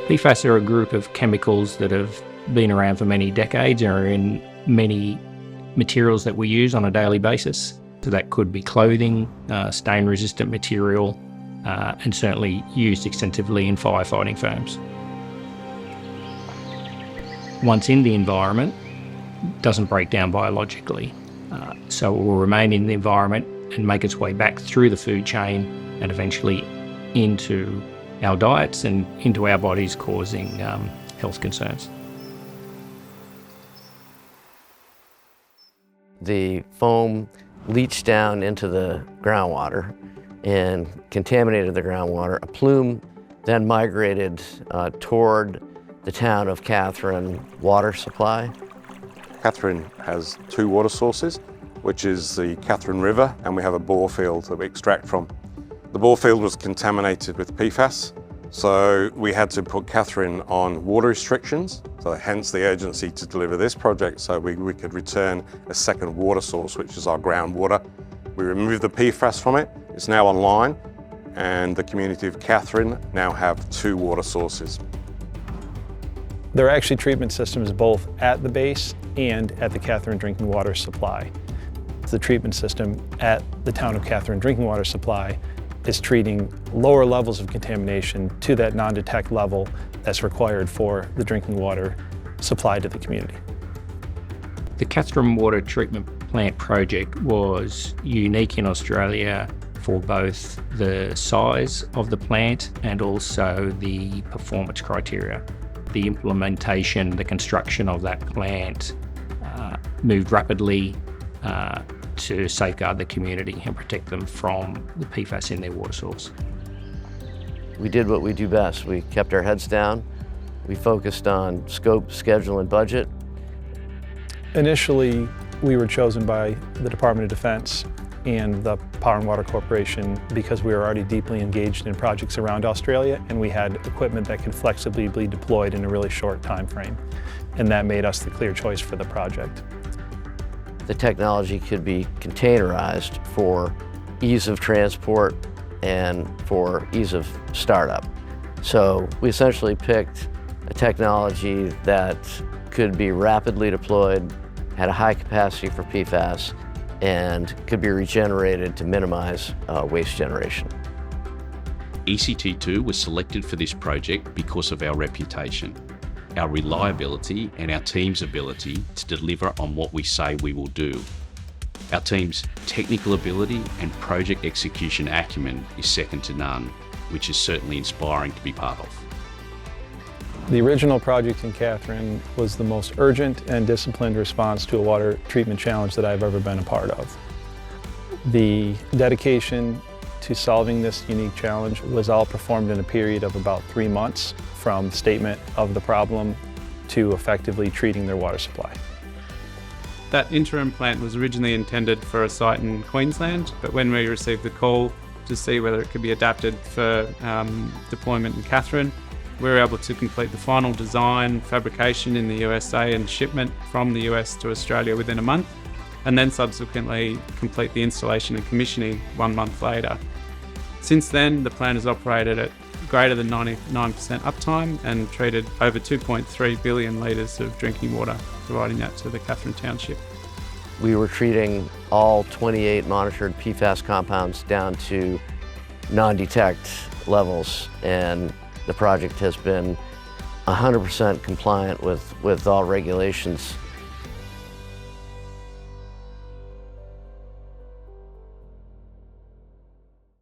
PFAS are a group of chemicals that have been around for many decades and are in many materials that we use on a daily basis. So that could be clothing, stain-resistant material, and certainly used extensively in firefighting firms. Once in the environment, it doesn't break down biologically. So it will remain in the environment and make its way back through the food chain and eventually into our diets and into our bodies, causing health concerns. The foam leached down into the groundwater and contaminated the groundwater. A plume then migrated toward the town of Katherine water supply. Katherine has two water sources, which is the Katherine River, and we have a bore field that we extract from. The bore field was contaminated with PFAS, so we had to put Katherine on water restrictions, so hence the urgency to deliver this project so we could return a second water source, which is our groundwater. We removed the PFAS from it, it's now online, and the community of Katherine now have two water sources. There are actually treatment systems both at the base and at the Katherine Drinking Water Supply. The treatment system at the Town of Katherine Drinking Water Supply is treating lower levels of contamination to that non-detect level that's required for the drinking water supply to the community. The Katherine Water Treatment Plant project was unique in Australia for both the size of the plant and also the performance criteria. The implementation, the construction of that plant moved rapidly to safeguard the community and protect them from the PFAS in their water source. We did what we do best. We kept our heads down. We focused on scope, schedule, and budget. Initially, we were chosen by the Department of Defense and the Power and Water Corporation because we were already deeply engaged in projects around Australia, and we had equipment that could flexibly be deployed in a really short time frame. And that made us the clear choice for the project. The technology could be containerized for ease of transport and for ease of startup. So we essentially picked a technology that could be rapidly deployed, had a high capacity for PFAS, and could be regenerated to minimize waste generation. ECT2 was selected for this project because of our reputation, our reliability, and our team's ability to deliver on what we say we will do. Our team's technical ability and project execution acumen is second to none, which is certainly inspiring to be part of. The original project in Katherine was the most urgent and disciplined response to a water treatment challenge that I've ever been a part of. The dedication to solving this unique challenge was all performed in a period of about 3 months, from statement of the problem to effectively treating their water supply. That interim plant was originally intended for a site in Queensland, but when we received the call to see whether it could be adapted for deployment in Katherine, we were able to complete the final design, fabrication in the USA and shipment from the US to Australia within a month, and then subsequently complete the installation and commissioning 1 month later. Since then, the plant has operated at greater than 99% uptime and treated over 2.3 billion litres of drinking water, providing that to the Katherine Township. We were treating all 28 monitored PFAS compounds down to non-detect levels, and the project has been 100% compliant with all regulations